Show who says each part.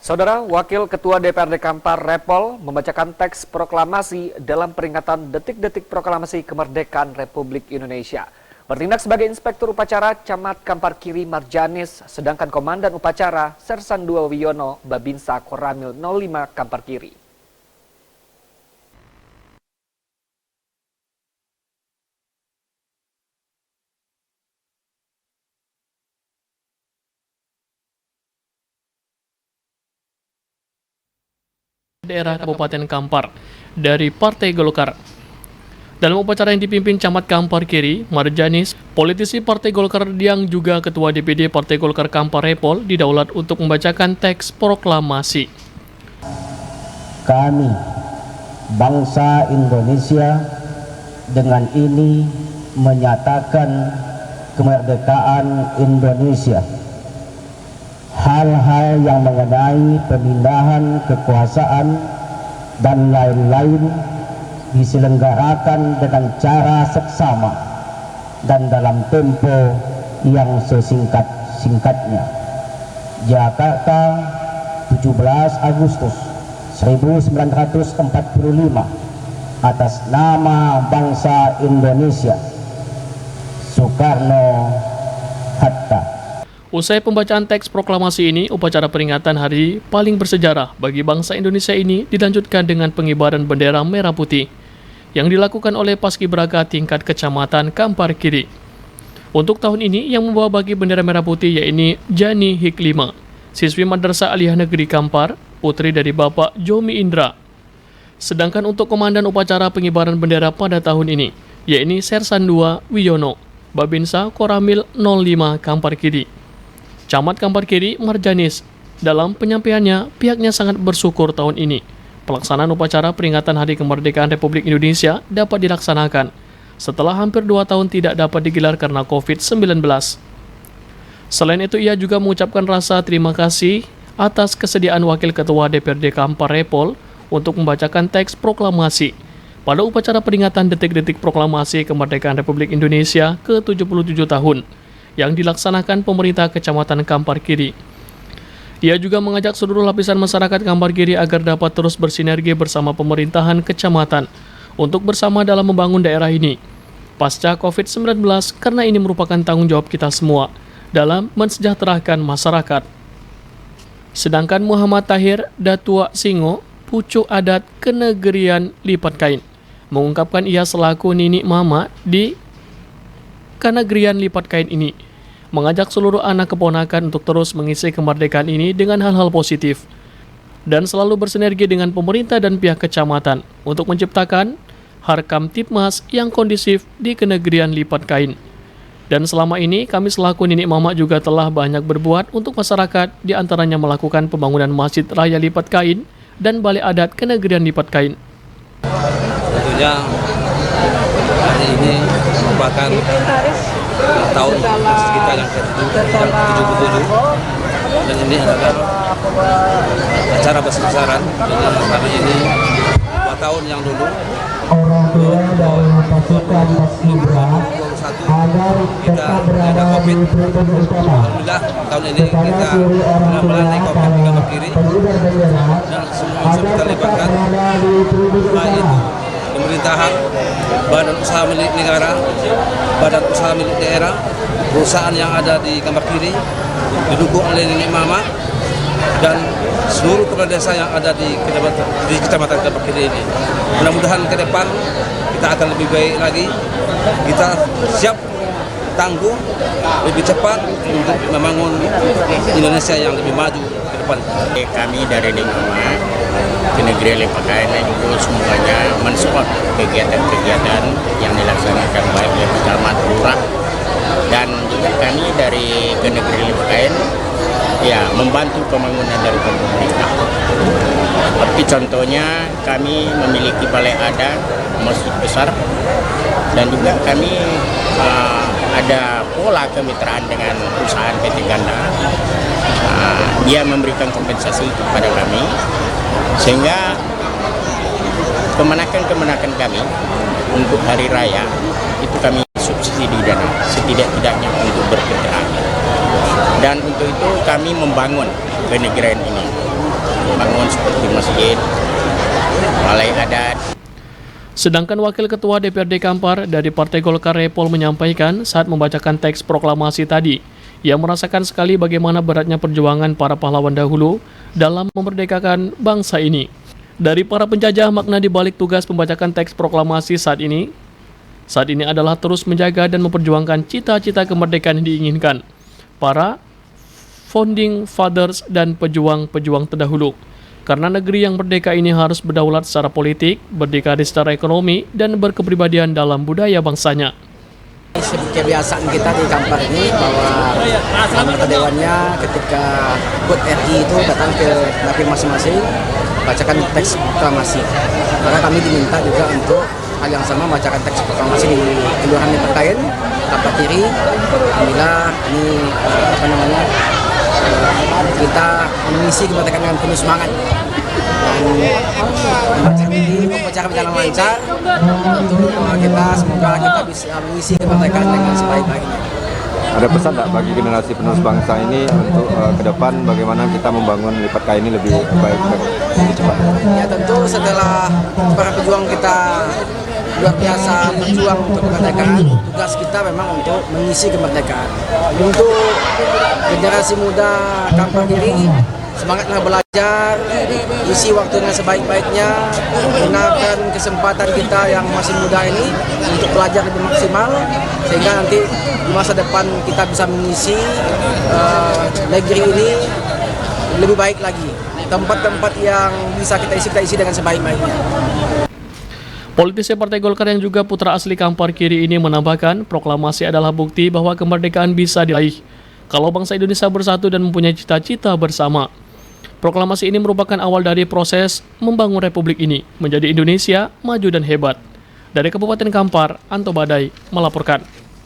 Speaker 1: Saudara Wakil Ketua DPRD Kampar Repol membacakan teks proklamasi dalam peringatan detik-detik proklamasi kemerdekaan Republik Indonesia. Bertindak sebagai inspektur upacara Camat Kampar Kiri Marjanis, sedangkan Komandan Upacara Sersan II Wiono Babinsa Koramil 05 Kampar Kiri.
Speaker 2: Daerah Kabupaten Kampar dari Partai Golkar. Dalam upacara yang dipimpin Camat Kampar Kiri, Marjanis, politisi Partai Golkar yang juga Ketua DPD Partai Golkar Kampar Repol didaulat untuk membacakan teks proklamasi.
Speaker 3: Kami, bangsa Indonesia, dengan ini menyatakan kemerdekaan Indonesia. Hal-hal yang mengenai pemindahan kekuasaan dan lain-lain diselenggarakan dengan cara seksama dan dalam tempo yang sesingkat-singkatnya. Jakarta, 17 Agustus 1945, atas nama bangsa Indonesia. Soekarno-Hatta.
Speaker 2: Usai pembacaan teks proklamasi ini, upacara peringatan hari paling bersejarah bagi bangsa Indonesia ini dilanjutkan dengan pengibaran bendera merah putih yang dilakukan oleh Paskibraka tingkat Kecamatan Kampar Kiri. Untuk tahun ini, yang membawa bagi bendera merah putih yaitu Jani Hiklima, siswi Madrasah Aliyah Negeri Kampar, putri dari Bapak Jomi Indra. Sedangkan untuk Komandan Upacara pengibaran bendera pada tahun ini, yaitu Sersan II Wiono Babinsa Koramil 05 Kampar Kiri. Camat Kampar Kiri Marjanis, dalam penyampaiannya, pihaknya sangat bersyukur tahun ini pelaksanaan upacara peringatan Hari Kemerdekaan Republik Indonesia dapat dilaksanakan setelah hampir 2 tahun tidak dapat digelar karena COVID-19. Selain itu, ia juga mengucapkan rasa terima kasih atas kesediaan Wakil Ketua DPRD Kampar Repol untuk membacakan teks proklamasi pada upacara peringatan detik-detik proklamasi kemerdekaan Republik Indonesia ke-77 tahun yang dilaksanakan pemerintah Kecamatan Kampar Kiri. Ia juga mengajak seluruh lapisan masyarakat Kampar Kiri agar dapat terus bersinergi bersama pemerintahan kecamatan untuk bersama dalam membangun daerah ini pasca COVID-19, karena ini merupakan tanggung jawab kita semua dalam mensejahterakan masyarakat. Sedangkan Muhammad Tahir Datua Singo, pucuk adat Kenegerian Lipat Kain, mengungkapkan ia selaku nini mama di Kenegerian Lipat Kain ini mengajak seluruh anak keponakan untuk terus mengisi kemerdekaan ini dengan hal-hal positif dan selalu bersinergi dengan pemerintah dan pihak kecamatan untuk menciptakan Harkam Tipmas yang kondusif di Kenegerian Lipat Kain. Dan selama ini kami selaku nini mama juga telah banyak berbuat untuk masyarakat, diantaranya melakukan pembangunan Masjid Raya Lipat Kain dan Balai Adat Kenegerian Lipat Kain.
Speaker 4: Tentunya hari ini merupakan tahun kita yang ke-77, dan ini adalah acara besar-besaran. Karena ini 2 tahun yang dulu, kita ada COVID. Alhamdulillah tahun ini kita melalui COVID di Kampar Kiri, dan semua unsur kita libatkan, baik itu pemerintahan, badan usaha milik negara, badan usaha milik daerah, perusahaan yang ada di Kampar Kiri, didukung oleh nenek mama, dan seluruh kepala desa yang ada di Kecamatan Kampar Kiri ini. Mudah-mudahan ke depan kita akan lebih baik lagi, kita siap tangguh, lebih cepat untuk membangun Indonesia yang lebih maju ke depan.
Speaker 5: Kami dari lingkungan Kenegerian Lipat Kain itu semuanya mensupport kegiatan-kegiatan yang dilaksanakan baik oleh camat, lurah, dan juga kami dari Kenegerian Lipat Kain ya membantu pembangunan dari pemerintah. Seperti contohnya kami memiliki balai adat, masjid besar, dan juga kami ada pola kemitraan dengan perusahaan PT Ganda. Dia memberikan kompensasi kepada kami, sehingga kemenakan kami untuk hari raya itu kami subsidi dana setidak-tidaknya untuk berkendaraan. Dan untuk itu kami membangun kenegerian ini bangun seperti masjid, balai adat.
Speaker 2: Sedangkan Wakil Ketua DPRD Kampar dari Partai Golkar Repol menyampaikan saat membacakan teks proklamasi tadi, ia merasakan sekali bagaimana beratnya perjuangan para pahlawan dahulu dalam memerdekakan bangsa ini. Dari para penjajah, makna dibalik tugas membacakan teks proklamasi saat ini adalah terus menjaga dan memperjuangkan cita-cita kemerdekaan yang diinginkan para founding fathers dan pejuang-pejuang terdahulu. Karena negeri yang merdeka ini harus berdaulat secara politik, berdikari secara ekonomi, dan berkepribadian dalam budaya bangsanya.
Speaker 6: Kebiasaan kita di Kampar ini bahwa anggota dewannya ketika HUT RI itu datang ke dapil masing-masing bacakan teks proklamasi. Maka kami diminta juga untuk hal yang sama bacakan teks proklamasi di kelurahan yang terkait, Kampar Kiri. Alhamdulillah ini kita mengisi kemerdekaan dengan penuh semangat dan upacara berjalan lancar untuk kita, semoga kita bisa mengisi kemerdekaan dengan sebaik-baiknya.
Speaker 7: Ada pesan tak bagi generasi penerus bangsa ini untuk ke depan bagaimana kita membangun Lipat K ini lebih baik, lebih cepat?
Speaker 6: Ya tentu setelah para pejuang kita luar biasa berjuang untuk kemerdekaan, tugas kita memang untuk mengisi kemerdekaan. Untuk generasi muda Kampar Kiri, semangatlah belajar, isi waktu dengan sebaik-baiknya, gunakan kesempatan kita yang masih muda ini untuk belajar lebih maksimal, sehingga nanti di masa depan kita bisa mengisi negeri ini lebih baik lagi. Tempat-tempat yang bisa kita isi dengan sebaik-baiknya.
Speaker 2: Politisi Partai Golkar yang juga putra asli Kampar Kiri ini menambahkan, proklamasi adalah bukti bahwa kemerdekaan bisa diraih kalau bangsa Indonesia bersatu dan mempunyai cita-cita bersama. Proklamasi ini merupakan awal dari proses membangun republik ini menjadi Indonesia maju dan hebat. Dari Kabupaten Kampar, Anto Badai melaporkan.